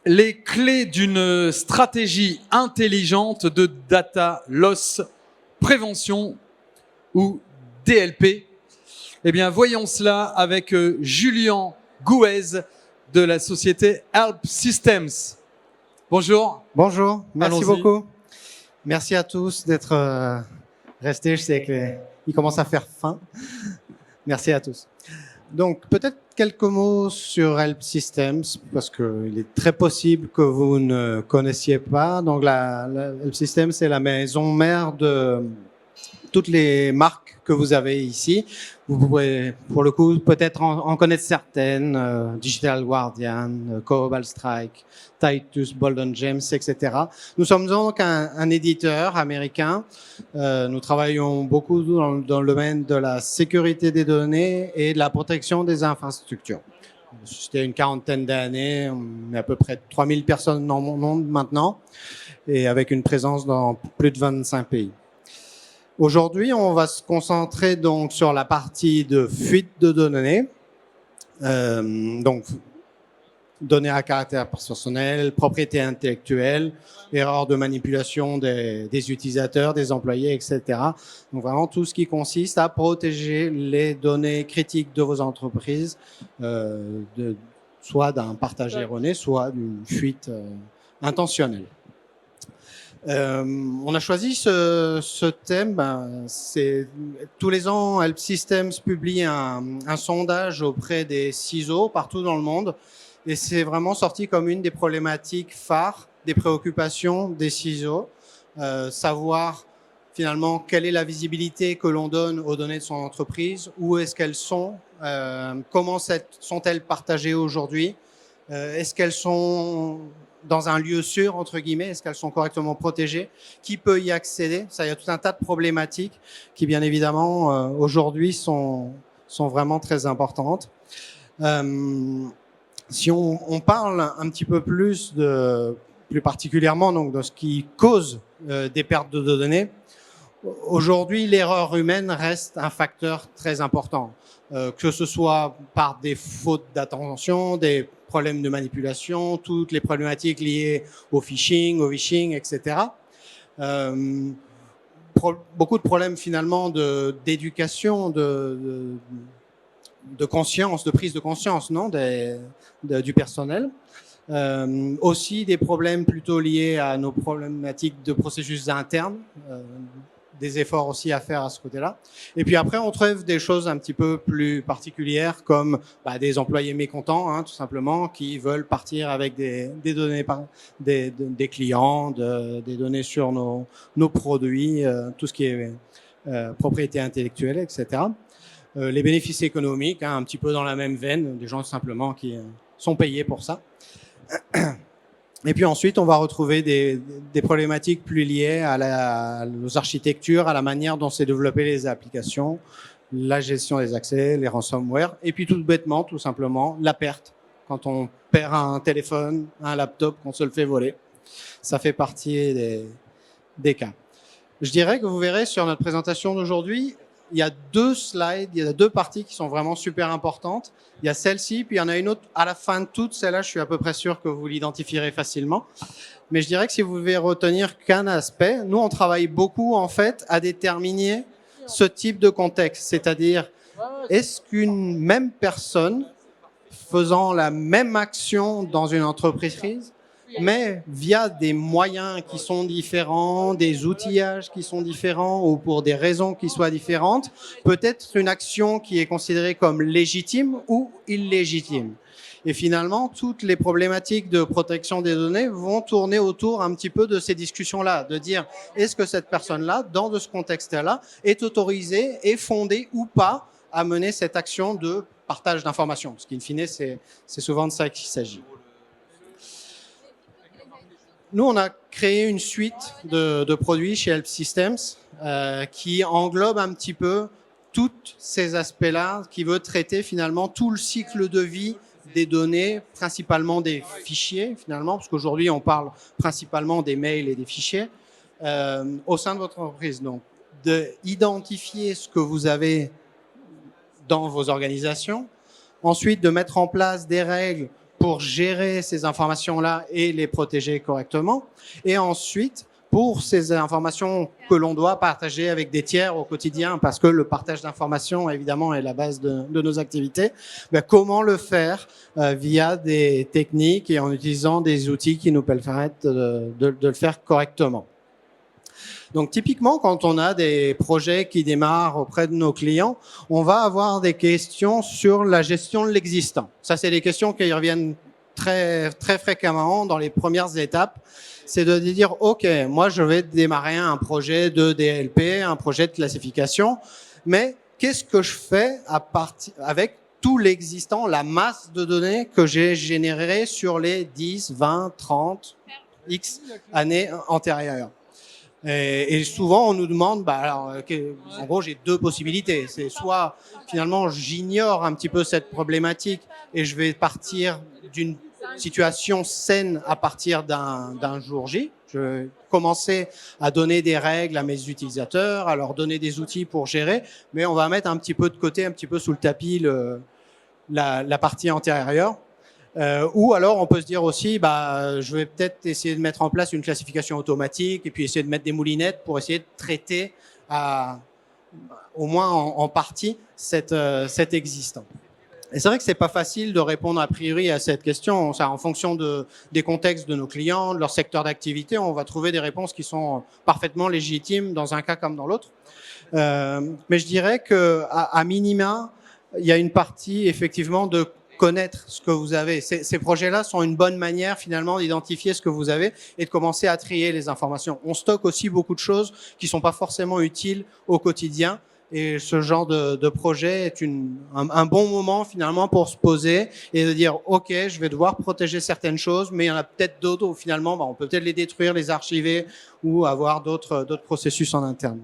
Les clés d'une stratégie intelligente de data loss prévention ou DLP. Eh bien, voyons cela avec Julien Gouez de la société Help Systems. Bonjour. Bonjour, merci Allons-y. beaucoup. Merci à tous d'être restés. Je sais qu'il commence à faire faim. Merci à tous. Donc, peut-être quelques mots sur Help Systems, parce qu'il est très possible que vous ne connaissiez pas. Donc, la Help Systems, c'est la maison mère de toutes les marques que vous avez ici. Vous pouvez, pour le coup, peut-être en connaître certaines, Digital Guardian, Cobalt Strike, Titus, Bolden James, etc. Nous sommes donc un éditeur américain. Nous travaillons beaucoup dans le domaine de la sécurité des données et de la protection des infrastructures. C'était une quarantaine d'années, on est à peu près 3000 personnes dans le monde maintenant, et avec une présence dans plus de 25 pays. Aujourd'hui, on va se concentrer donc sur la partie de fuite de données, donc données à caractère personnel, propriété intellectuelle, erreurs de manipulation des utilisateurs, des employés, etc. Donc vraiment tout ce qui consiste à protéger les données critiques de vos entreprises, soit d'un partage erroné, soit d'une fuite intentionnelle. On a choisi ce thème, c'est tous les ans, Help Systems publie un sondage auprès des CISO partout dans le monde, et c'est vraiment sorti comme une des problématiques phares, des préoccupations des CISO, savoir finalement quelle est la visibilité que l'on donne aux données de son entreprise, où est-ce qu'elles sont, comment sont-elles partagées aujourd'hui, est-ce qu'elles sont dans un lieu sûr, entre guillemets, est-ce qu'elles sont correctement protégées, qui peut y accéder. Ça, il y a tout un tas de problématiques qui, bien évidemment, aujourd'hui sont vraiment très importantes. Si on parle un petit peu plus particulièrement donc, de ce qui cause des pertes de données, aujourd'hui, l'erreur humaine reste un facteur très important, que ce soit par des fautes d'attention, des problèmes de manipulation, toutes les problématiques liées au phishing, etc. Beaucoup de problèmes finalement d'éducation, de conscience, de prise de conscience, non, du personnel. Aussi des problèmes plutôt liés à nos problématiques de processus internes, des efforts aussi à faire à ce côté-là. Et puis après, on trouve des choses un petit peu plus particulières comme des employés mécontents, hein, tout simplement, qui veulent partir avec des données, des clients, des données sur nos produits, tout ce qui est propriété intellectuelle, etc. Les bénéfices économiques, hein, un petit peu dans la même veine, des gens simplement qui sont payés pour ça. Et puis ensuite, on va retrouver des problématiques plus liées aux architectures, à la manière dont s'est développées les applications, la gestion des accès, les ransomware, et puis tout bêtement, tout simplement, la perte. Quand on perd un téléphone, un laptop, qu'on se le fait voler, ça fait partie des cas. Je dirais que vous verrez sur notre présentation d'aujourd'hui, il y a 2 slides, il y a 2 parties qui sont vraiment super importantes. Il y a celle-ci, puis il y en a une autre à la fin de toutes. Celle-là, je suis à peu près sûr que vous l'identifierez facilement. Mais je dirais que si vous devez retenir qu'un aspect, nous, on travaille beaucoup, en fait, à déterminer ce type de contexte. C'est-à-dire, est-ce qu'une même personne faisant la même action dans une entreprise, mais via des moyens qui sont différents, des outillages qui sont différents ou pour des raisons qui soient différentes, peut-être une action qui est considérée comme légitime ou illégitime. Et finalement, toutes les problématiques de protection des données vont tourner autour un petit peu de ces discussions-là, de dire est-ce que cette personne-là, dans ce contexte-là, est autorisée et fondée ou pas à mener cette action de partage d'informations. Parce qu'in fine, c'est souvent de ça qu'il s'agit. Nous, on a créé une suite de produits chez Help Systems qui englobe un petit peu tous ces aspects-là, qui veut traiter finalement tout le cycle de vie des données, principalement des fichiers finalement, parce qu'aujourd'hui, on parle principalement des mails et des fichiers, au sein de votre entreprise. Donc, d'identifier ce que vous avez dans vos organisations, ensuite de mettre en place des règles pour gérer ces informations-là et les protéger correctement. Et ensuite, pour ces informations que l'on doit partager avec des tiers au quotidien, parce que le partage d'informations, évidemment, est la base de nos activités, ben, comment le faire via des techniques et en utilisant des outils qui nous permettent de le faire correctement. Donc typiquement, quand on a des projets qui démarrent auprès de nos clients, on va avoir des questions sur la gestion de l'existant. Ça, c'est des questions qui reviennent très, très fréquemment dans les premières étapes. C'est de dire, OK, moi, je vais démarrer un projet de DLP, un projet de classification, mais qu'est-ce que je fais avec tout l'existant, la masse de données que j'ai générée sur les 10, 20, 30, X années antérieures? Et souvent, on nous demande, en gros, j'ai deux possibilités. C'est soit, finalement, j'ignore un petit peu cette problématique et je vais partir d'une situation saine à partir d'un jour J. Je vais commencer à donner des règles à mes utilisateurs, à leur donner des outils pour gérer, mais on va mettre un petit peu de côté, un petit peu sous le tapis la partie antérieure. Ou alors on peut se dire aussi, je vais peut-être essayer de mettre en place une classification automatique et puis essayer de mettre des moulinettes pour essayer de traiter au moins en partie cet existant. Et c'est vrai que c'est pas facile de répondre a priori à cette question. En fonction des contextes de nos clients, de leur secteur d'activité, on va trouver des réponses qui sont parfaitement légitimes dans un cas comme dans l'autre. Mais je dirais que à minima, il y a une partie effectivement de connaître ce que vous avez. Ces projets-là sont une bonne manière finalement d'identifier ce que vous avez et de commencer à trier les informations. On stocke aussi beaucoup de choses qui sont pas forcément utiles au quotidien et ce genre de projet est un bon moment finalement pour se poser et de dire OK, je vais devoir protéger certaines choses, mais il y en a peut-être d'autres où finalement on peut peut-être les détruire, les archiver ou avoir d'autres processus en interne.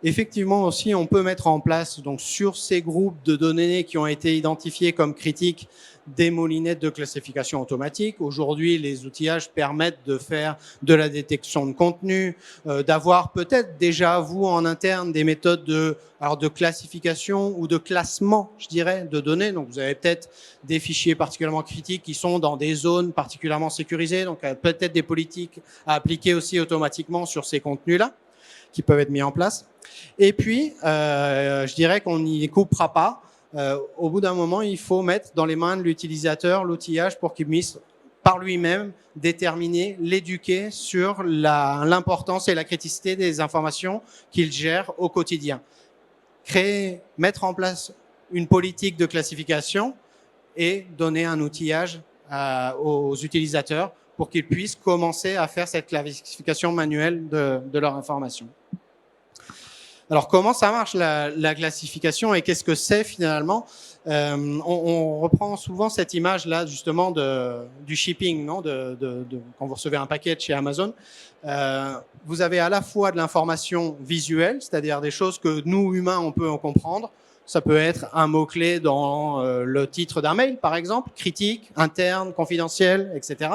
Effectivement aussi, on peut mettre en place donc sur ces groupes de données qui ont été identifiés comme critiques des moulinettes de classification automatique. Aujourd'hui, les outillages permettent de faire de la détection de contenu, d'avoir peut-être déjà vous en interne des méthodes de classification ou de classement, je dirais, de données. Donc vous avez peut-être des fichiers particulièrement critiques qui sont dans des zones particulièrement sécurisées. Donc peut-être des politiques à appliquer aussi automatiquement sur ces contenus-là qui peuvent être mis en place. Et puis, je dirais qu'on n'y coupera pas. Au bout d'un moment, il faut mettre dans les mains de l'utilisateur l'outillage pour qu'il puisse par lui-même déterminer, l'éduquer sur l'importance et la criticité des informations qu'il gère au quotidien. Mettre en place une politique de classification et donner un outillage aux utilisateurs pour qu'ils puissent commencer à faire cette classification manuelle de leur information. Alors, comment ça marche la classification et qu'est-ce que c'est finalement? On reprend souvent cette image-là justement du shipping, non, quand vous recevez un paquet chez Amazon. Vous avez à la fois de l'information visuelle, c'est-à-dire des choses que nous, humains, on peut en comprendre. Ça peut être un mot-clé dans le titre d'un mail, par exemple, critique, interne, confidentiel, etc.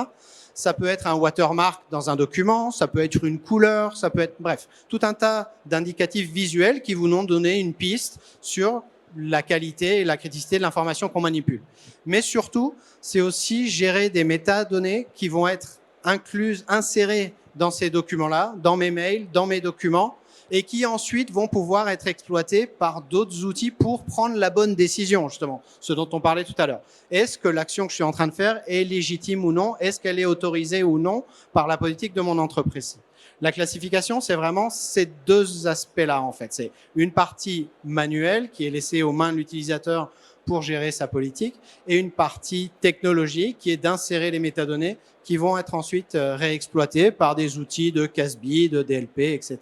Ça peut être un watermark dans un document, ça peut être une couleur, ça peut être, bref, tout un tas d'indicatifs visuels qui vous ont donné une piste sur la qualité et la criticité de l'information qu'on manipule. Mais surtout, c'est aussi gérer des métadonnées qui vont être incluses, insérées dans ces documents-là, dans mes mails, dans mes documents, et qui ensuite vont pouvoir être exploités par d'autres outils pour prendre la bonne décision, justement, ce dont on parlait tout à l'heure. Est-ce que l'action que je suis en train de faire est légitime ou non? Est-ce qu'elle est autorisée ou non par la politique de mon entreprise? La classification, c'est vraiment ces deux aspects-là, en fait. C'est une partie manuelle qui est laissée aux mains de l'utilisateur pour gérer sa politique et une partie technologique qui est d'insérer les métadonnées qui vont être ensuite réexploitées par des outils de CASB, de DLP, etc.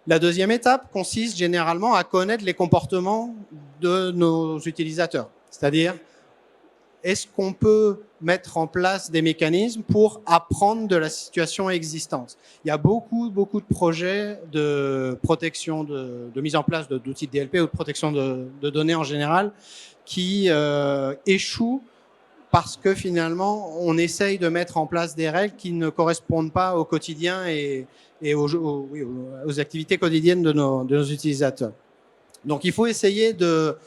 La deuxième étape consiste généralement à connaître les comportements de nos utilisateurs. C'est-à-dire, est-ce qu'on peut mettre en place des mécanismes pour apprendre de la situation existante? Il y a beaucoup de projets de protection, de mise en place d'outils de DLP ou de protection de données en général qui échouent parce que finalement, on essaye de mettre en place des règles qui ne correspondent pas au quotidien et aux activités quotidiennes de nos utilisateurs. Donc, il faut essayer de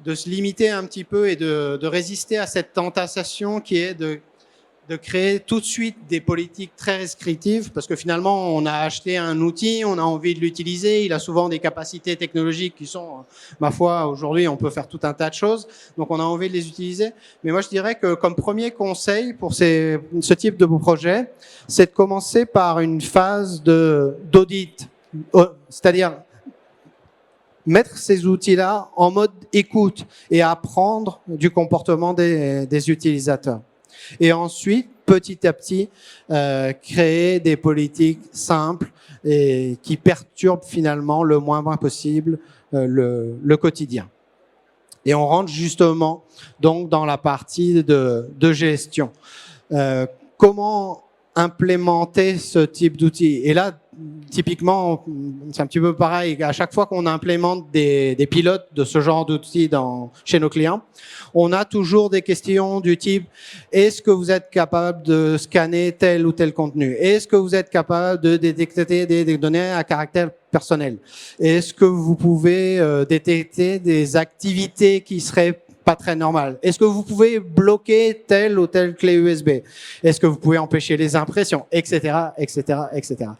de se limiter un petit peu et de résister à cette tentation qui est de créer tout de suite des politiques très restrictives, parce que finalement, on a acheté un outil, on a envie de l'utiliser, il a souvent des capacités technologiques qui sont, ma foi, aujourd'hui, on peut faire tout un tas de choses, donc on a envie de les utiliser. Mais moi, je dirais que comme premier conseil pour ce type de projet, c'est de commencer par une phase d'audit, c'est-à-dire mettre ces outils-là en mode écoute et apprendre du comportement des utilisateurs. Et ensuite, petit à petit, créer des politiques simples et qui perturbent finalement le moins possible le quotidien. Et on rentre justement donc dans la partie de gestion. Comment implémenter ce type d'outils? Et là, typiquement, c'est un petit peu pareil. À chaque fois qu'on implémente des pilotes de ce genre d'outils chez nos clients, on a toujours des questions du type: est-ce que vous êtes capable de scanner tel ou tel contenu? Est-ce que vous êtes capable de détecter des données à caractère personnel? Est-ce que vous pouvez détecter des activités qui seraient pas très normales? Est-ce que vous pouvez bloquer telle ou telle clé USB? Est-ce que vous pouvez empêcher les impressions, etc., etc., etc.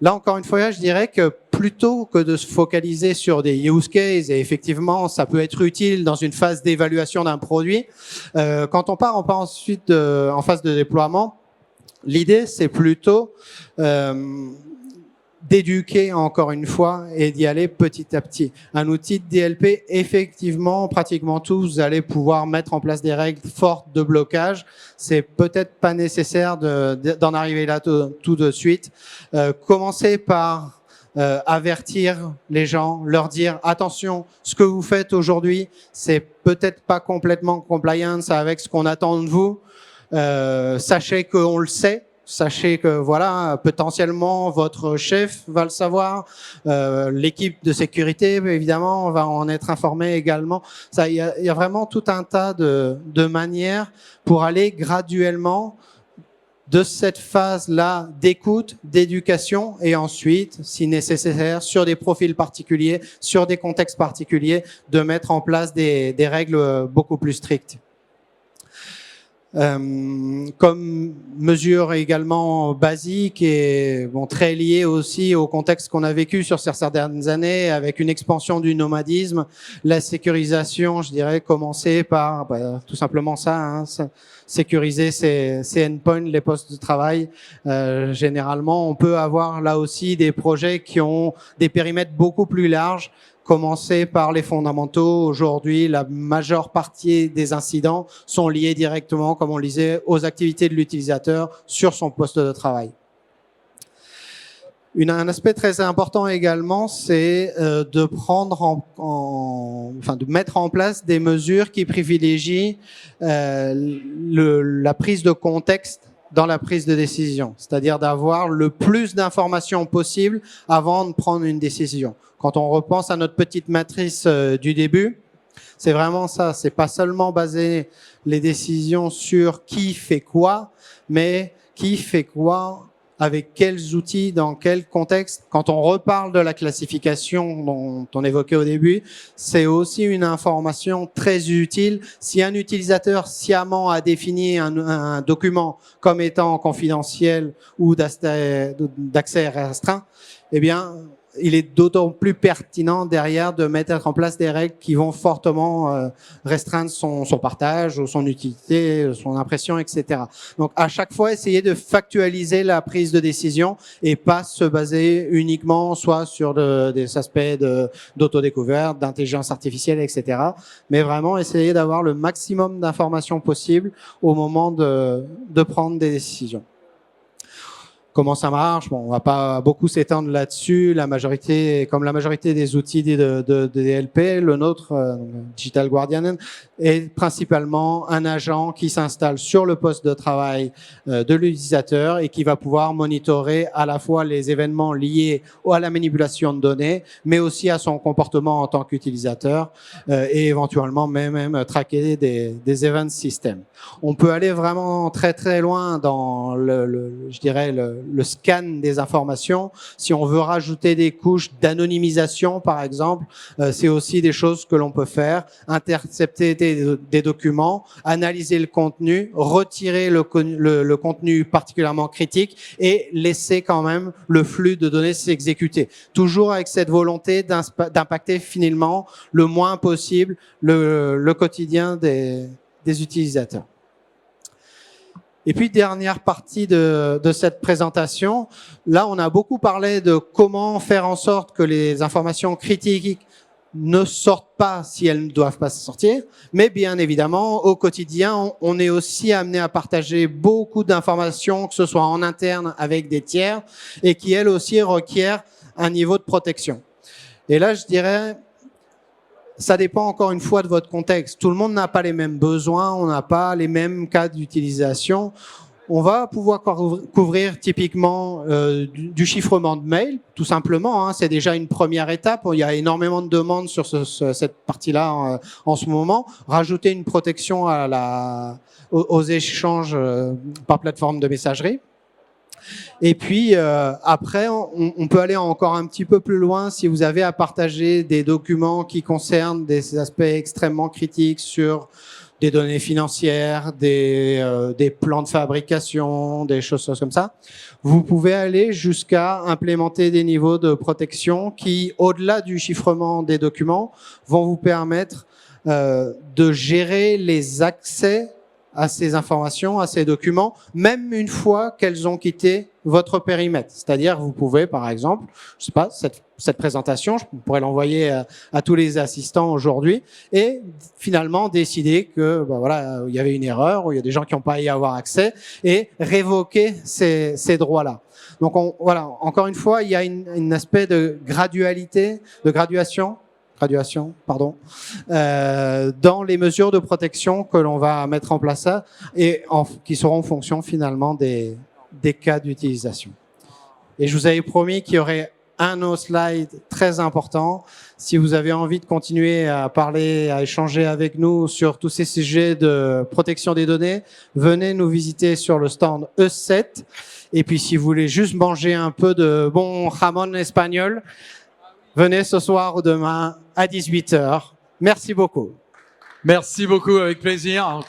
Là, encore une fois, je dirais que plutôt que de se focaliser sur des use cases, et effectivement, ça peut être utile dans une phase d'évaluation d'un produit, quand on part ensuite en phase de déploiement, l'idée, c'est plutôt d'éduquer encore une fois et d'y aller petit à petit. Un outil de DLP, effectivement, pratiquement tous, vous allez pouvoir mettre en place des règles fortes de blocage. C'est peut-être pas nécessaire d'en arriver là tout de suite. Commencez par avertir les gens, leur dire: attention, ce que vous faites aujourd'hui, c'est peut-être pas complètement compliance avec ce qu'on attend de vous. Sachez qu'on le sait. Sachez que voilà, potentiellement votre chef va le savoir, l'équipe de sécurité évidemment va en être informée également. Il y a vraiment tout un tas de manières pour aller graduellement de cette phase-là d'écoute, d'éducation, et ensuite, si nécessaire, sur des profils particuliers, sur des contextes particuliers, de mettre en place des règles beaucoup plus strictes. Comme mesure également basique et très liée aussi au contexte qu'on a vécu sur ces certaines années avec une expansion du nomadisme, la sécurisation, je dirais, commencer par tout simplement ça, sécuriser ces endpoints, les postes de travail. Généralement, on peut avoir là aussi des projets qui ont des périmètres beaucoup plus larges. Commencer par les fondamentaux. Aujourd'hui, la majeure partie des incidents sont liés directement, comme on le disait, aux activités de l'utilisateur sur son poste de travail. Un aspect très important également, c'est de prendre de mettre en place des mesures qui privilégient la prise de contexte dans la prise de décision, c'est-à-dire d'avoir le plus d'informations possible avant de prendre une décision. Quand on repense à notre petite matrice du début, c'est vraiment ça. C'est pas seulement baser les décisions sur qui fait quoi, mais qui fait quoi, avec quels outils, dans quel contexte. Quand on reparle de la classification dont on évoquait au début, c'est aussi une information très utile. Si un utilisateur sciemment a défini un document comme étant confidentiel ou d'accès restreint, eh bien, il est d'autant plus pertinent derrière de mettre en place des règles qui vont fortement restreindre son partage, ou son utilité, son impression, etc. Donc, à chaque fois, essayer de factualiser la prise de décision et pas se baser uniquement soit sur des aspects d'autodécouverte, d'intelligence artificielle, etc. Mais vraiment essayer d'avoir le maximum d'informations possible au moment de prendre des décisions. Comment ça marche? Bon, on va pas beaucoup s'étendre là-dessus. Comme la majorité des outils de DLP, le nôtre, Digital Guardian, est principalement un agent qui s'installe sur le poste de travail de l'utilisateur et qui va pouvoir monitorer à la fois les événements liés à la manipulation de données, mais aussi à son comportement en tant qu'utilisateur et éventuellement même traquer des event systems. On peut aller vraiment très très loin dans je dirais le scan des informations. Si on veut rajouter des couches d'anonymisation, par exemple, c'est aussi des choses que l'on peut faire. Intercepter des documents, analyser le contenu, retirer le contenu particulièrement critique et laisser quand même le flux de données s'exécuter. Toujours avec cette volonté d'impacter finalement le moins possible le quotidien des utilisateurs. Et puis, dernière partie de cette présentation, là, on a beaucoup parlé de comment faire en sorte que les informations critiques ne sortent pas si elles ne doivent pas sortir. Mais bien évidemment, au quotidien, on est aussi amené à partager beaucoup d'informations, que ce soit en interne avec des tiers, et qui, elles aussi, requièrent un niveau de protection. Et là, je dirais, ça dépend encore une fois de votre contexte. Tout le monde n'a pas les mêmes besoins, on n'a pas les mêmes cas d'utilisation. On va pouvoir couvrir typiquement du chiffrement de mail, tout simplement. Hein, c'est déjà une première étape. Il y a énormément de demandes sur cette partie-là en ce moment. Rajouter une protection aux échanges par plateforme de messagerie. Et puis après, on peut aller encore un petit peu plus loin si vous avez à partager des documents qui concernent des aspects extrêmement critiques sur des données financières, des plans de fabrication, des choses comme ça. Vous pouvez aller jusqu'à implémenter des niveaux de protection qui, au-delà du chiffrement des documents, vont vous permettre de gérer les accès à ces informations, à ces documents, même une fois qu'elles ont quitté votre périmètre. C'est-à-dire, vous pouvez, par exemple, je sais pas, cette présentation, je pourrais l'envoyer à tous les assistants aujourd'hui et finalement décider que, voilà, il y avait une erreur ou il y a des gens qui n'ont pas à y avoir accès et révoquer ces droits-là. Donc, voilà, encore une fois, il y a un aspect de graduation, dans les mesures de protection que l'on va mettre en place et qui seront en fonction finalement des cas d'utilisation. Et je vous avais promis qu'il y aurait un autre slide très important. Si vous avez envie de continuer à parler, à échanger avec nous sur tous ces sujets de protection des données, venez nous visiter sur le stand E7. Et puis si vous voulez juste manger un peu de bon jamon espagnol, venez ce soir ou demain à 18h. Merci beaucoup. Merci beaucoup, avec plaisir.